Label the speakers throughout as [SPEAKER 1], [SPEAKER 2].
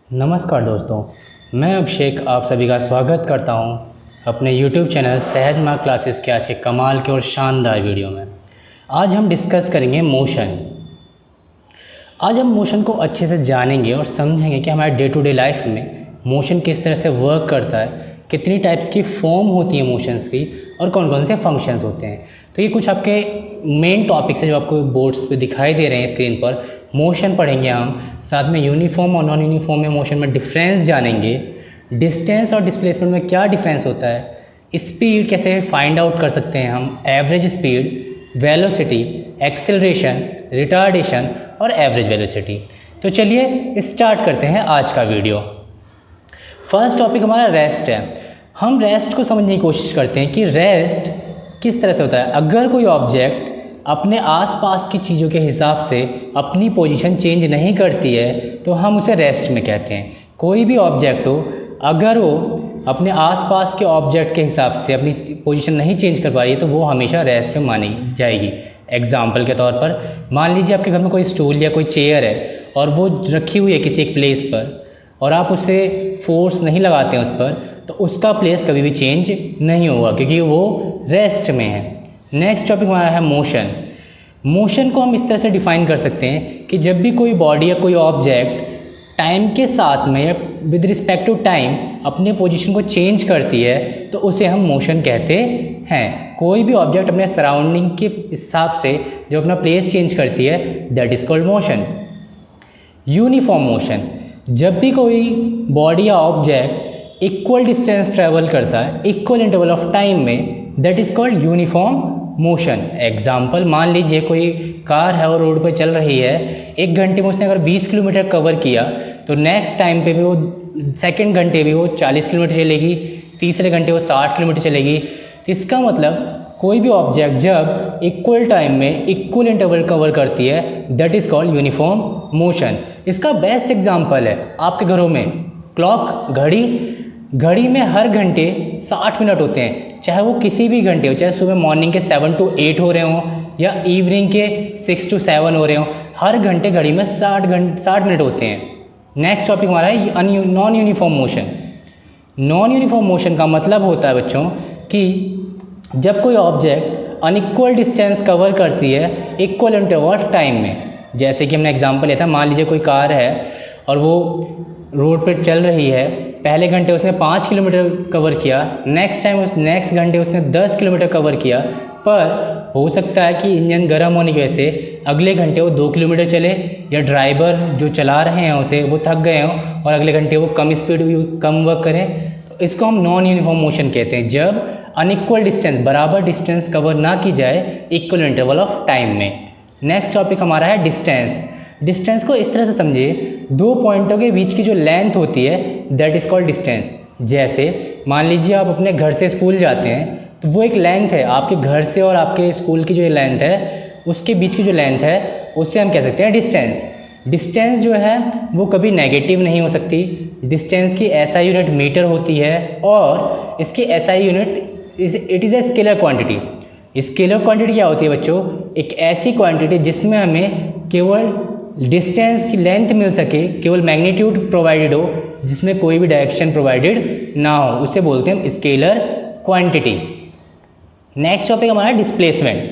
[SPEAKER 1] नमस्कार दोस्तों, मैं अभिषेक आप सभी का स्वागत करता हूं अपने YouTube चैनल सहज मार्क क्लासेस के आज के कमाल के और शानदार वीडियो में। आज हम डिस्कस करेंगे मोशन। आज हम मोशन को अच्छे से जानेंगे और समझेंगे कि हमारे डे टू डे लाइफ में मोशन किस तरह से वर्क करता है, कितनी टाइप्स की फॉर्म होती है मोशंस की और कौन कौन से फंक्शंस होते हैं। तो ये कुछ आपके मेन टॉपिक्स हैं जो आपको बोर्ड्स पे दिखाई दे रहे हैं स्क्रीन पर। मोशन पढ़ेंगे हम, साथ में यूनिफॉर्म और नॉन यूनिफॉर्म में मोशन में डिफरेंस जानेंगे, डिस्टेंस और डिस्प्लेसमेंट में क्या डिफरेंस होता है, स्पीड कैसे फाइंड आउट कर सकते हैं हम, average speed, velocity, acceleration, retardation और एवरेज वेलोसिटी। तो चलिए स्टार्ट करते हैं आज का वीडियो। फर्स्ट टॉपिक हमारा रेस्ट है। हम रेस्ट को समझने की कोशिश करते हैं कि रेस्ट किस तरह से होता है। अगर कोई ऑब्जेक्ट अपने आसपास की चीज़ों के हिसाब से अपनी पोजीशन चेंज नहीं करती है तो हम उसे रेस्ट में कहते हैं। कोई भी ऑब्जेक्ट हो, अगर वो अपने आसपास के ऑब्जेक्ट के हिसाब से अपनी पोजीशन नहीं चेंज कर पा रही है तो वो हमेशा रेस्ट में मानी जाएगी। एग्जाम्पल के तौर पर मान लीजिए आपके घर में कोई स्टूल या कोई चेयर है और वो रखी हुई है किसी एक प्लेस पर और आप उससे फोर्स नहीं लगाते हैं उस पर, तो उसका प्लेस कभी भी चेंज नहीं होगा क्योंकि वो रेस्ट में है। नेक्स्ट टॉपिक हमारा है मोशन। मोशन को हम इस तरह से डिफाइन कर सकते हैं कि जब भी कोई बॉडी या कोई ऑब्जेक्ट टाइम के साथ में या विद रिस्पेक्ट टू टाइम अपने पोजीशन को चेंज करती है तो उसे हम मोशन कहते हैं। कोई भी ऑब्जेक्ट अपने सराउंडिंग के हिसाब से जो अपना प्लेस चेंज करती है that is called motion. Uniform motion, जब भी कोई बॉडी या ऑब्जेक्ट इक्वल डिस्टेंस ट्रेवल करता है इक्वल इंटरवल ऑफ टाइम में that is called uniform motion. Example मान लीजिए कोई कार है और रोड पर चल रही है, 1 घंटे में उसने अगर 20 किलोमीटर कवर किया तो नेक्स्ट टाइम पे भी वो सेकेंड घंटे भी वो 40 किलोमीटर चलेगी, तीसरे घंटे वो 60 किलोमीटर चलेगी। इसका मतलब कोई भी ऑब्जेक्ट जब इक्वल टाइम में इक्वल इंटरवल कवर करती है that is called uniform motion. इसका बेस्ट एग्जाम्पल है आपके घरों में क्लॉक, घड़ी में हर घंटे 60 मिनट होते हैं, चाहे वो किसी भी घंटे हो, चाहे सुबह मॉर्निंग के 7 to 8 हो रहे हों या इवनिंग के 6 to 7 हो रहे हों, हर घंटे घड़ी में 60 मिनट होते हैं। नेक्स्ट टॉपिक हमारा है non uniform motion. Non uniform motion का मतलब होता है बच्चों कि जब कोई ऑब्जेक्ट अनइक्वल डिस्टेंस कवर करती है इक्वल इंटरवल ऑफ टाइम में। जैसे कि हमने एग्जांपल लिया था, मान लीजिए कोई कार है और वो रोड पर चल रही है, पहले घंटे उसने 5 किलोमीटर कवर किया, नेक्स्ट घंटे उसने 10 किलोमीटर कवर किया, पर हो सकता है कि इंजन गर्म होने की वजह से अगले घंटे वो 2 किलोमीटर चले या ड्राइवर जो चला रहे हैं उसे वो थक गए हों और अगले घंटे वो कम वर्क करें। तो इसको हम नॉन यूनिफॉर्म मोशन कहते हैं, जब अनइक्वल डिस्टेंस बराबर डिस्टेंस कवर ना की जाए इक्वल इंटरवल ऑफ टाइम में। नेक्स्ट टॉपिक हमारा है डिस्टेंस। डिस्टेंस को इस तरह से समझिए, 2 पॉइंटों के बीच की जो लेंथ होती है दैट इज कॉल्ड डिस्टेंस। जैसे मान लीजिए आप अपने घर से स्कूल जाते हैं तो वो एक लेंथ है, आपके घर से और आपके स्कूल की जो लेंथ है उसके बीच की जो लेंथ है उससे हम कह सकते हैं डिस्टेंस। डिस्टेंस जो है वो कभी नेगेटिव नहीं हो सकती। डिस्टेंस की एसआई यूनिट मीटर होती है और इसकी SI unit it is a scalar quantity. Scalar quantity क्या होती है बच्चों? एक ऐसी क्वांटिटी जिसमें हमें केवल डिस्टेंस की लेंथ मिल सके, केवल मैग्नीट्यूड प्रोवाइडेड हो, जिसमें कोई भी डायरेक्शन प्रोवाइडेड ना हो, उसे बोलते हैं स्केलर क्वांटिटी। नेक्स्ट टॉपिक हमारा displacement,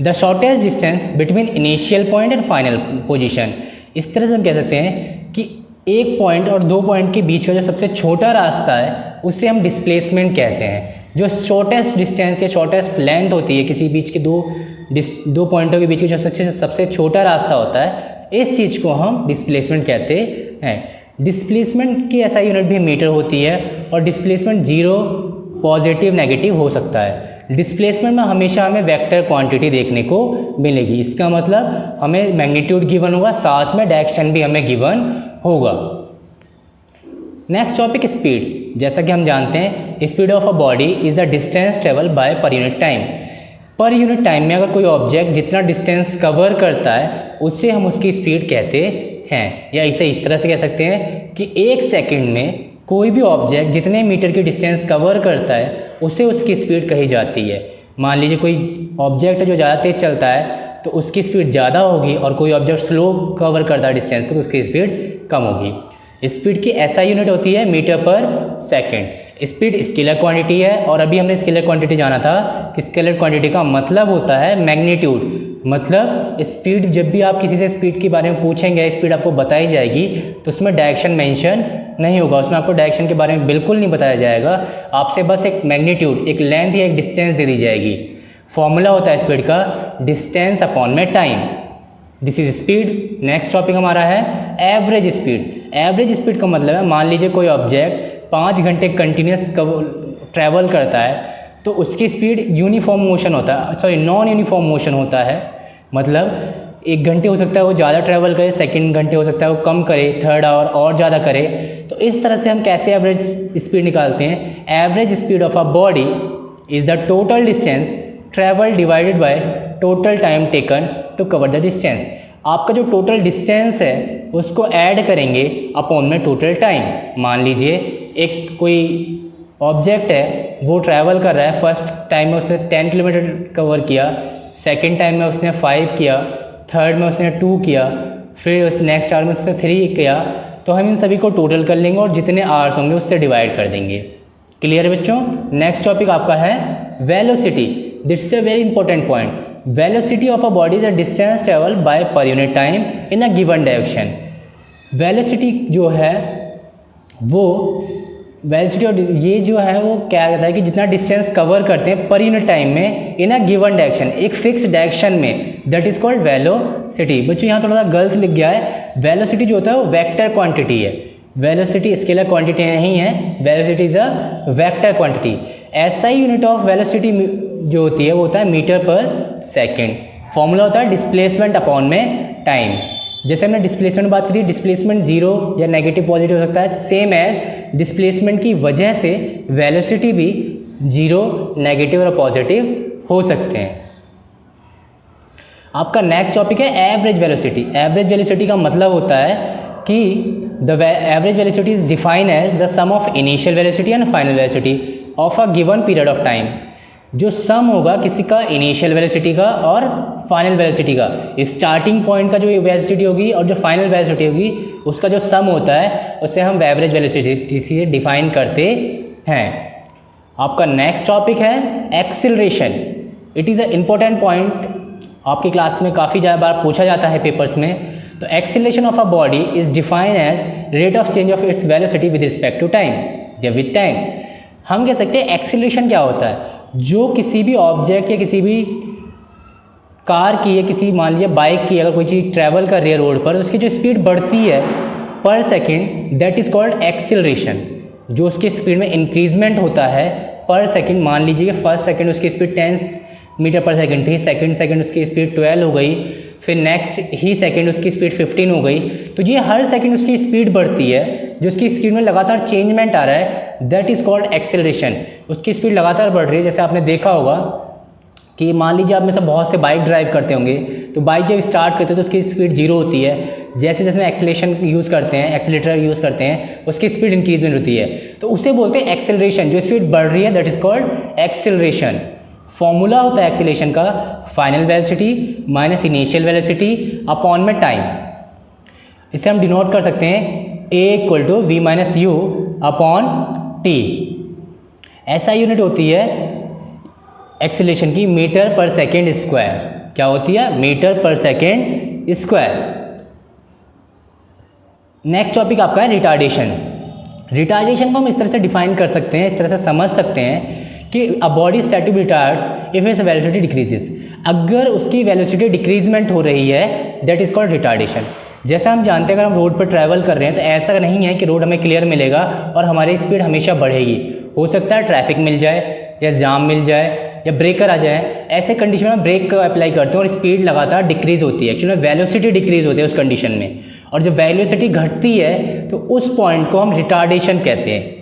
[SPEAKER 1] the shortest distance between initial point and final position. इस तरह से हम कह सकते हैं कि एक पॉइंट और 2 पॉइंट के बीच का जो सबसे छोटा रास्ता है उसे हम डिस्प्लेसमेंट कहते हैं। जो शॉर्टेस्ट डिस्टेंस या शॉर्टेस्ट लेंथ होती है किसी बीच के दो पॉइंटों के बीच की जो सबसे छोटा रास्ता होता है, इस चीज़ को हम डिस्प्लेसमेंट कहते हैं। डिस्प्लेसमेंट की ऐसा यूनिट भी मीटर होती है और डिस्प्लेसमेंट 0, पॉजिटिव, नेगेटिव हो सकता है। डिस्प्लेसमेंट में हमेशा हमें वेक्टर क्वांटिटी देखने को मिलेगी। इसका मतलब हमें मैग्नीट्यूड गिवन होगा, साथ में डायरेक्शन भी हमें गिवन होगा। Next topic speed. जैसा कि हम जानते हैं speed of a body is the distance travel by per unit time. Per unit time में अगर कोई ऑब्जेक्ट जितना डिस्टेंस कवर करता है उससे हम उसकी स्पीड कहते हैं, या इसे इस तरह से कह सकते हैं कि 1 सेकंड में कोई भी ऑब्जेक्ट जितने मीटर की डिस्टेंस कवर करता है उसे उसकी स्पीड कही जाती है। मान लीजिए कोई ऑब्जेक्ट है जो ज़्यादा तेज चलता है तो उसकी स्पीड ज़्यादा होगी और कोई ऑब्जेक्ट स्लो कवर करता है डिस्टेंस को तो उसकी स्पीड कम होगी। स्पीड की ऐसा यूनिट होती है मीटर पर सेकेंड। स्पीड स्केलर क्वांटिटी है और अभी हमने स्केलर क्वांटिटी जाना था कि स्केलर क्वांटिटी का मतलब होता है मैग्नीट्यूड। मतलब स्पीड, जब भी आप किसी से स्पीड के बारे में पूछेंगे, स्पीड आपको बताई जाएगी तो उसमें डायरेक्शन मेंशन नहीं होगा, उसमें आपको डायरेक्शन के बारे में बिल्कुल नहीं बताया जाएगा। आपसे बस एक मैग्नीट्यूड, एक लेंथ या एक डिस्टेंस दे दी जाएगी। फॉर्मूला होता है स्पीड का डिस्टेंस अपॉन में time. This is speed. Next topic हमारा है एवरेज स्पीड। एवरेज स्पीड का मतलब है, मान लीजिए कोई ऑब्जेक्ट 5 घंटे कंटिन्यूस ट्रैवल करता है तो उसकी स्पीड यूनिफॉर्म मोशन होता है, सॉरी नॉन यूनिफॉर्म मोशन होता है। मतलब 1 घंटे हो सकता है वो ज़्यादा ट्रैवल करे, सेकंड घंटे हो सकता है वो कम करे, थर्ड आवर और ज़्यादा करे। तो इस तरह से हम कैसे एवरेज स्पीड निकालते हैं? Average speed of a body is the total distance travel divided by total time taken to cover the distance. आपका जो टोटल डिस्टेंस है उसको ऐड करेंगे अपॉन में टोटल टाइम। मान लीजिए एक कोई ऑब्जेक्ट है, वो ट्रैवल कर रहा है, फर्स्ट टाइम में उसने 10 किलोमीटर कवर किया, सेकंड टाइम में उसने 5 किया, थर्ड में उसने 2 किया, फिर उस नेक्स्ट आवर में उसने 3 किया। तो हम इन सभी को टोटल कर लेंगे और जितने आवर्स होंगे उससे डिवाइड कर देंगे। क्लियर है बच्चों? नेक्स्ट टॉपिक आपका है velocity. This is a very important point. Velocity of a body is a distance travel by per unit time in a given direction. Velocity जो है वो वेलोसिटी और ये जो है वो क्या कहता है कि जितना डिस्टेंस कवर करते हैं पर यूनिट टाइम में इन अ गिवन डायरेक्शन, एक फिक्स डायरेक्शन में, दैट इज कॉल्ड वेलोसिटी। बच्चों यहाँ थोड़ा सा गलत लिख गया है। वेलोसिटी जो होता है वो वेक्टर क्वांटिटी है। वेलोसिटी स्केलर क्वांटिटी नहीं है, velocity is a vector quantity. ऐसा ही यूनिट ऑफ वेलोसिटी जो होती है वो होता है मीटर पर सेकेंड। फॉर्मूला होता है डिस्प्लेसमेंट अपॉन में टाइम। जैसे हमने डिस्प्लेसमेंट बात करी, डिस्प्लेसमेंट जीरो या नेगेटिव पॉजिटिव हो सकता है, सेम एज डिस्प्लेसमेंट की वजह से वेलोसिटी भी जीरो, नेगेटिव और पॉजिटिव हो सकते हैं। आपका नेक्स्ट टॉपिक है एवरेज वेलोसिटी। एवरेज वेलोसिटी का मतलब होता है कि the average velocity is defined as the sum of initial velocity and final velocity of a given period of time. जो सम होगा किसी का इनिशियल वेलोसिटी का और फाइनल वेलोसिटी का, स्टार्टिंग पॉइंट का जो वेलोसिटी होगी और जो फाइनल वेलोसिटी होगी उसका जो सम होता है उसे हम एवरेज वेलोसिटी से डिफाइन करते हैं। आपका नेक्स्ट टॉपिक है acceleration. It is a important point, आपकी क्लास में काफ़ी ज़्यादा बार पूछा जाता है पेपर्स में। तो acceleration of a body is defined as rate of change of its velocity with respect to time या विद टाइम। हम कह सकते हैं एक्सीलरेशन क्या होता है, जो किसी भी ऑब्जेक्ट या किसी भी कार की या किसी मान लीजिए बाइक की अगर कोई चीज़ ट्रैवल कर रही है रोड पर, उसकी जो स्पीड बढ़ती है पर second, that is called acceleration. जो उसकी स्पीड में इंक्रीजमेंट होता है पर सेकेंड, मान लीजिए फर्स्ट सेकेंड उसकी स्पीड 10 मीटर पर सेकेंड थी, सेकेंड उसकी स्पीड 12 हो गई, फिर नेक्स्ट ही सेकेंड उसकी स्पीड 15 हो गई। तो ये हर सेकेंड उसकी स्पीड बढ़ती है, जो उसकी स्पीड में लगातार चेंजमेंट आ रहा है, दैट इज कॉल्ड एक्सेलरेशन। उसकी स्पीड लगातार बढ़ रही है। जैसे आपने देखा होगा कि मान लीजिए आप में से बहुत से बाइक ड्राइव करते होंगे, तो बाइक जब स्टार्ट करते हैं तो उसकी स्पीड जीरो होती है, जैसे जैसे एक्सेलरेशन यूज़ करते हैं, एक्सीलरेटर यूज़ करते हैं, उसकी स्पीड इंक्रीजमेंट होती है, तो उसे बोलते हैं एक्सेलरेशन। जो स्पीड बढ़ रही है that is called acceleration. Formula होता है एक्सेलरेशन का final velocity minus initial velocity upon में टाइम। इसे हम डिनोट कर सकते हैं a equal to v minus u upon t. ऐसा यूनिट होती है एक्सेलरेशन की मीटर पर सेकेंड स्क्वायर। क्या होती है? मीटर पर सेकेंड स्क्वायर। नेक्स्ट टॉपिक आपका है रिटार्डेशन। रिटार्डेशन को हम इस तरह से डिफाइन कर सकते हैं, इस तरह से समझ सकते हैं कि a body set to be retards if its velocity decreases. अगर उसकी वेलोसिटी डिक्रीजमेंट हो रही है दैट इज कॉल्ड रिटार्डेशन। जैसा हम जानते हैं अगर हम रोड पर ट्रैवल कर रहे हैं तो ऐसा नहीं है कि रोड हमें क्लियर मिलेगा और हमारी स्पीड हमेशा बढ़ेगी। हो सकता है ट्रैफिक मिल जाए या जाम मिल जाए या ब्रेकर आ जाए। ऐसे कंडीशन में ब्रेक को अप्लाई करते हैं और स्पीड लगातार डिक्रीज होती है, एक्चुअली वेलोसिटी डिक्रीज होती है उस कंडीशन में। और जब वेलोसिटी घटती है तो उस पॉइंट को हम रिटार्डेशन कहते हैं।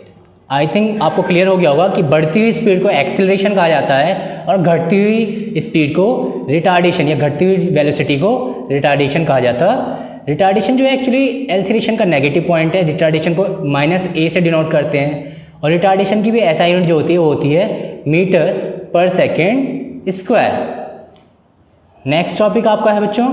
[SPEAKER 1] आई थिंक आपको क्लियर हो गया होगा कि बढ़ती हुई स्पीड को एक्सेलरेशन कहा जाता है और घटती हुई स्पीड को रिटार्डेशन या घटती हुई वेलोसिटी को रिटार्डेशन कहा जाता है। रिटार्डेशन जो है एक्चुअली एक्सेलरेशन का नेगेटिव पॉइंट है। रिटार्डेशन को -a से डिनोट करते हैं और रिटार्डेशन की भी ऐसा यूनिट जो होती है वो होती है मीटर पर सेकेंड स्क्वायर। नेक्स्ट टॉपिक आपका है बच्चों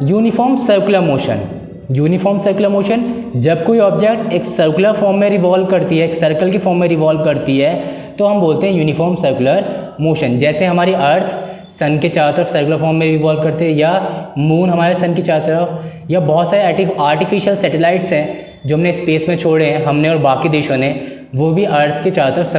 [SPEAKER 1] uniform circular motion. Uniform circular motion, जब कोई ऑब्जेक्ट एक सर्कुलर फॉर्म में रिवॉल्व करती है, एक सर्कल की फॉर्म में रिवॉल्व करती है, तो हम बोलते हैं यूनिफॉर्म सर्कुलर मोशन। जैसे हमारी अर्थ सन के चारों तरफ सर्कुलर फॉर्म में रिवॉल्व करते हैं, या मून हमारे सन की चारों तरफ, या बहुत सारे आर्टिफिशियल सैटेलाइट्स हैं जो हमने स्पेस में छोड़े हैं, हमने और बाकी देशों ने, वो भी अर्थ के चारों तरफ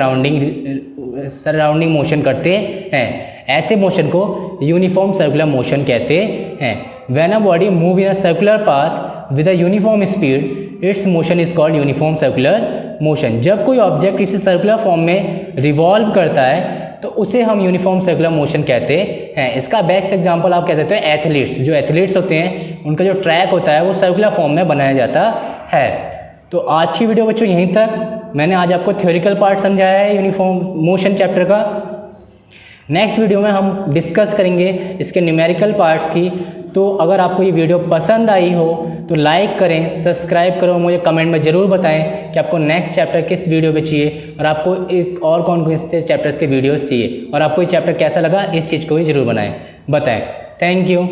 [SPEAKER 1] सराउंडिंग मोशन करते हैं। ऐसे मोशन को यूनिफॉर्म सर्कुलर मोशन कहते हैं। When a body move in a circular path with a uniform speed, it's motion is called uniform circular motion. जब कोई ऑब्जेक्ट इसी सर्कुलर फॉर्म में रिवॉल्व करता है तो उसे हम यूनिफॉर्म सर्कुलर मोशन कहते हैं। इसका बेस्ट एग्जांपल आप कह सकते हैं एथलीट्स। जो एथलीट्स होते हैं उनका जो ट्रैक होता है वो सर्कुलर फॉर्म में बनाया जाता है। तो आज की वीडियो बच्चों यहीं तक। मैंने आज आपको थ्योरिकल पार्ट समझाया है यूनिफॉर्म मोशन चैप्टर का। नेक्स्ट वीडियो में हम डिस्कस करेंगे इसके न्यूमेरिकल पार्ट्स की। तो अगर आपको ये वीडियो पसंद आई हो तो लाइक करें, सब्सक्राइब करो, मुझे कमेंट में ज़रूर बताएं कि आपको नेक्स्ट चैप्टर किस वीडियो पे चाहिए और आपको एक और कौन कौन से चैप्टर्स के वीडियोस चाहिए, और आपको ये चैप्टर कैसा लगा इस चीज़ को भी ज़रूर बताएं। Thank you.